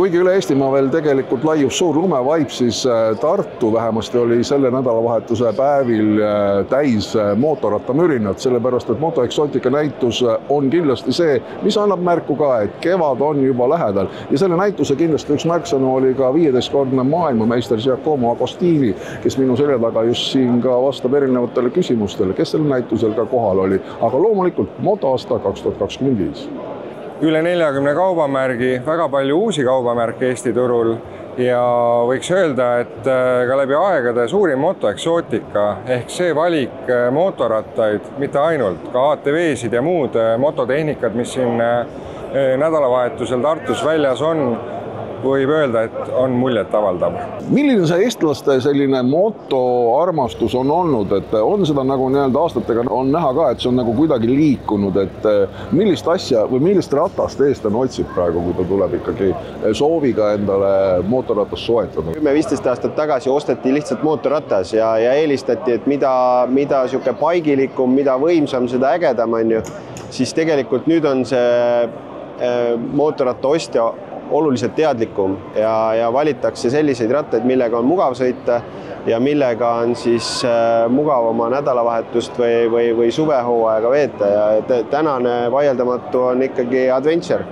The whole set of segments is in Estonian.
Kuigi üle Eestimaa veel tegelikult laiub suur lumevaip, siis Tartu vähemasti oli selle nädalavahetuse päevil täis mootorrattamürinat, sellepärast et Moto Exotica näitus on kindlasti see, mis annab märku ka, et kevad on juba lähedal. Ja selle näituse kindlasti üks märksõnu oli ka 15-kordne maailmameister Giacomo Agostini, kes minu selja taga just siin ka vastab erinevatele küsimustele, kes selle näitusel ka kohal oli. Aga loomulikult motoaasta 2025. Üle 40 kaubamärgi, väga palju uusi kaubamärke Eesti turul ja võiks öelda, et ka läbi aegade suurim Moto Exotica ehk see valik mootorrattaid, mitte ainult, ka ATV-sid ja muud mototehnikad, mis siin nädalavahetusel Tartus väljas on, võib öelda, et on muljet avaldav. Milline see eestlaste selline motoarmastus on olnud, et on seda nagu aastatega on näha ka, et see on nagu kuidagi liikunud, et millist asja või millist ratast eestlane otsib praegu, kui ta tuleb ikkagi sooviga endale mootorratast soetada? 10-15 aastat tagasi osteti lihtsalt mootorratas ja eelistati, et mida siuke paigilikum, mida võimsam, seda ägedam on ju, siis tegelikult nüüd on see mootorratta ostja oluliselt teadlikum ja valitakse selliseid rattaid, millega on mugav sõita ja millega on siis mugav oma nädalavahetust või suvehooaega veeta ja tänane vaieldamatu on ikkagi adventure.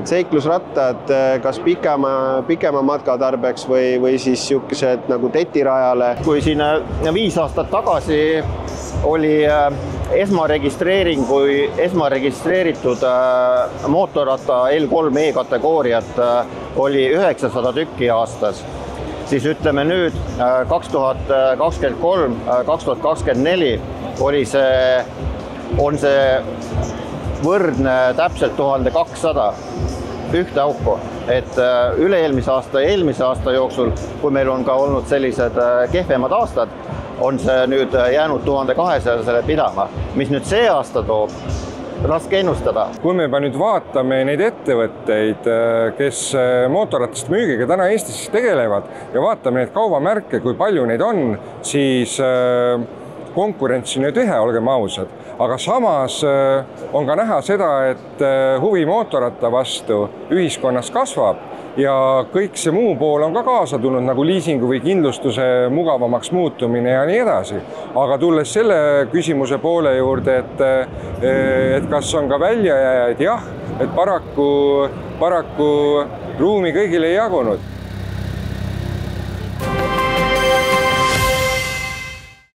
Seiklusrattad kas pikema matka tarbeks või siis siukesed nagu tetirajale. Kui siin 5 aastat tagasi oli esmaregistreeritud mootorratta L3 E-kategooriat oli 900 tükki aastas, siis ütleme nüüd 2023-2024 on see võrdne täpselt 1200 ühte auku, et üle-eelmise aasta ja eelmise aasta jooksul, kui meil on ka olnud sellised kehvemad aastad, on see nüüd jäänud 1200 pidama. Mis nüüd see aasta toob, raske ennustada. Kui me juba nüüd vaatame neid ettevõtteid, kes mootorratast müügiga täna Eestis tegelevad ja vaatame neid kaubamärke, kui palju neid on, siis konkurents on ju tihe, olgem ausad. Aga samas on ka näha seda, et huvi mootorratta vastu ühiskonnas kasvab ja kõik see muu pool on ka kaasa tulnud, nagu liisingu või kindlustuse mugavamaks muutumine ja nii edasi. Aga tulles selle küsimuse poole juurde, et kas on ka väljajääjaid, jah, et paraku ruumi kõigile ei jagunud.